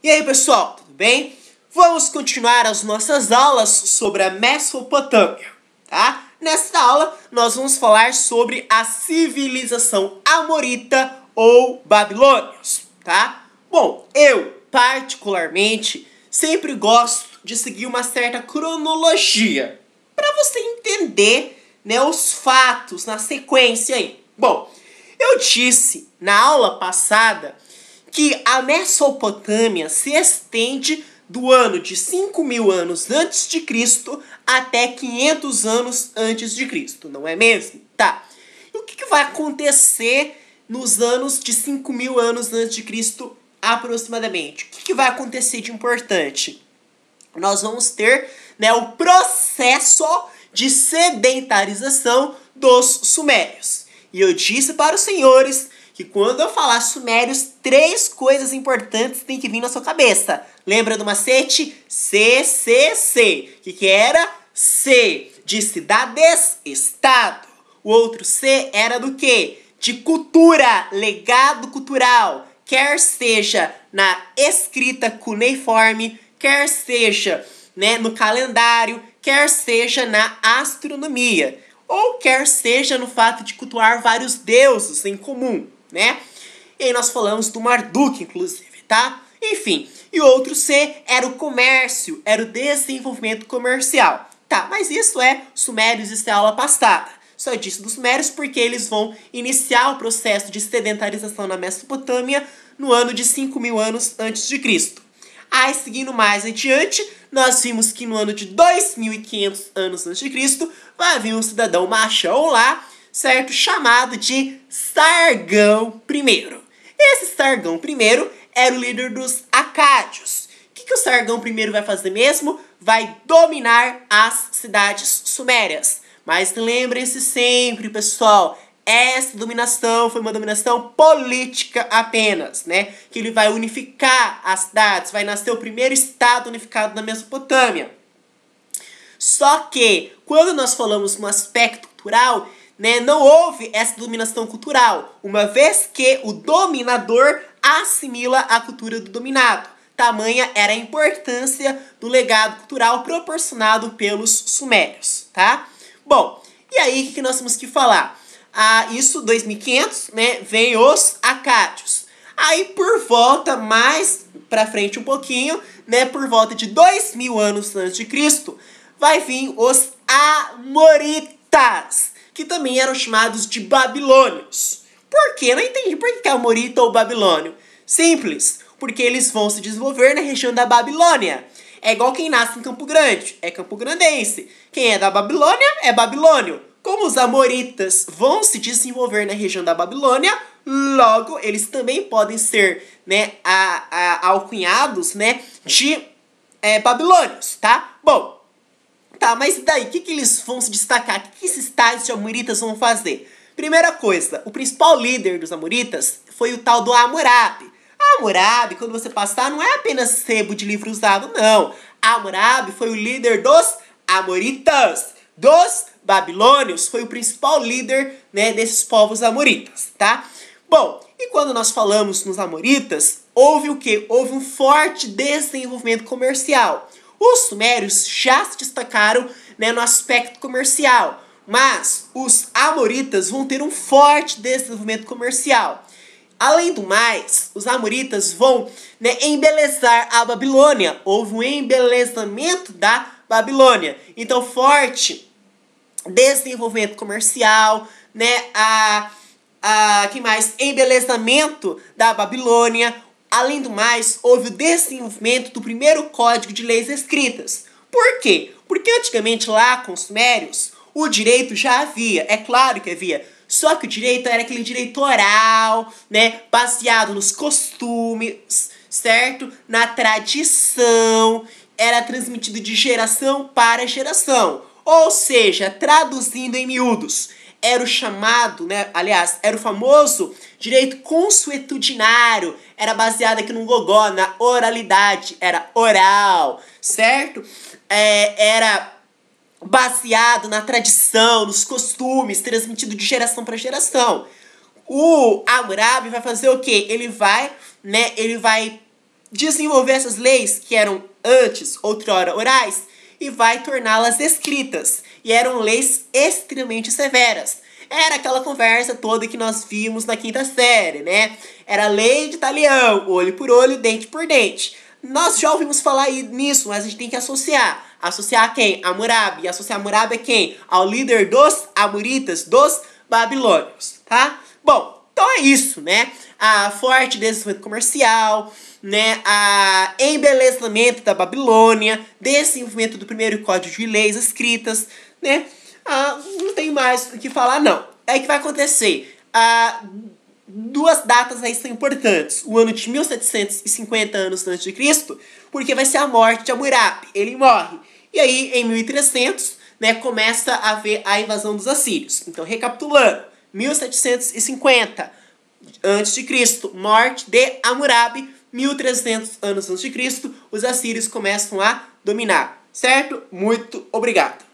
E aí, pessoal, tudo bem? Vamos continuar as nossas aulas sobre a Mesopotâmia, tá? Nesta aula, nós vamos falar sobre a civilização amorita ou babilônios, tá? Bom, eu, particularmente, sempre gosto de seguir uma certa cronologia para você entender, né, os fatos na sequência aí. Bom, eu disse na aula passada que a Mesopotâmia se estende do ano de 5.000 anos antes de Cristo até 500 anos antes de Cristo, não é mesmo? Tá. E o que vai acontecer nos anos de 5.000 anos antes de Cristo aproximadamente? O que vai acontecer de importante? Nós vamos ter, né, o processo de sedentarização dos sumérios. E eu disse para os senhores que quando eu falar sumérios, 3 coisas importantes têm que vir na sua cabeça. Lembra do macete? CCC. O que era? C de cidades, estado. O outro C era do quê? De cultura, legado cultural. Quer seja na escrita cuneiforme, quer seja, né, no calendário, quer seja na astronomia. Ou quer seja no fato de cultuar vários deuses em comum, né? E aí nós falamos do Marduk, inclusive, tá? Enfim, e o outro C era o comércio, era o desenvolvimento comercial. Tá, mas isso é sumérios, isso é aula passada. Só disse dos sumérios porque eles vão iniciar o processo de sedentarização na Mesopotâmia no ano de 5.000 anos antes de Cristo. Aí, seguindo mais adiante, nós vimos que no ano de 2.500 anos antes de Cristo vai vir um cidadão machão lá, certo? Chamado de Sargão I. Esse Sargão I era o líder dos Acádios. O que o Sargão I vai fazer mesmo? Vai dominar as cidades sumérias. Mas lembrem-se sempre, pessoal, essa dominação foi uma dominação política apenas, né? Que ele vai unificar as cidades, vai nascer o primeiro estado unificado na Mesopotâmia. Só que, quando nós falamos no aspecto cultural, né, não houve essa dominação cultural, uma vez que o dominador assimila a cultura do dominado. Tamanha era a importância do legado cultural proporcionado pelos sumérios, tá? Bom, e aí o que nós temos que falar? Isso, 2.500, né, vem os Acádios. Aí por volta, mais pra frente um pouquinho, né, por volta de 2.000 anos antes de Cristo, vai vir os Amoritas, que também eram chamados de Babilônios. Por quê? Não entendi por que é Amorita ou Babilônio. Simples, porque eles vão se desenvolver na região da Babilônia. É igual quem nasce em Campo Grande, é campograndense. Quem é da Babilônia é babilônio. Como os amoritas vão se desenvolver na região da Babilônia, logo eles também podem ser, né, alcunhados, né, de babilônios, tá? Bom, tá, mas e daí? O que eles vão se destacar? O que esses tais de amoritas vão fazer? Primeira coisa, o principal líder dos amoritas foi o tal do Hammurabi. Hammurabi, quando você passar, não é apenas sebo de livro usado, não. Hammurabi foi o líder dos amoritas, dos babilônios, foi o principal líder, né, desses povos amoritas, tá? Bom, e quando nós falamos nos amoritas, houve o quê? Houve um forte desenvolvimento comercial. Os sumérios já se destacaram, né, no aspecto comercial, mas os amoritas vão ter um forte desenvolvimento comercial. Além do mais, os amoritas vão, né, embelezar a Babilônia. Houve um embelezamento da Babilônia. Então, forte desenvolvimento comercial, né, que mais? Embelezamento da Babilônia. Além do mais, houve o desenvolvimento do primeiro código de leis escritas. Por quê? Porque antigamente lá com os sumérios, o direito já havia, é claro que havia, só que o direito era aquele direito oral, né, baseado nos costumes, certo? Na tradição, era transmitido de geração para geração. Ou seja, traduzindo em miúdos, era o chamado, né, aliás, era o famoso direito consuetudinário, era baseado aqui no gogó, na oralidade, era oral, certo? Era baseado na tradição, nos costumes, transmitido de geração para geração. O Hammurabi vai fazer o quê? Ele vai desenvolver essas leis que eram antes, outrora, orais, e vai torná-las escritas. E eram leis extremamente severas. Era aquela conversa toda que nós vimos na quinta série, né? Era lei de talião, olho por olho, dente por dente. Nós já ouvimos falar nisso, mas a gente tem que associar. Associar a quem? A Hammurabi. E associar a Hammurabi a quem? Ao líder dos Amoritas, dos Babilônios, tá? Bom, então é isso, né? A forte desenvolvimento comercial, né? A embelezamento da Babilônia, desenvolvimento do primeiro código de leis escritas, né? Não tem mais o que falar, não. É o que vai acontecer. Duas datas aí são importantes. O ano de 1750 anos antes de Cristo, porque vai ser a morte de Hammurabi. Ele morre. E aí, em 1300, né, começa a haver a invasão dos assírios. Então, recapitulando, 1750 antes de Cristo, morte de Hammurabi. 1300 anos antes de Cristo, os assírios começam a dominar. Certo? Muito obrigado.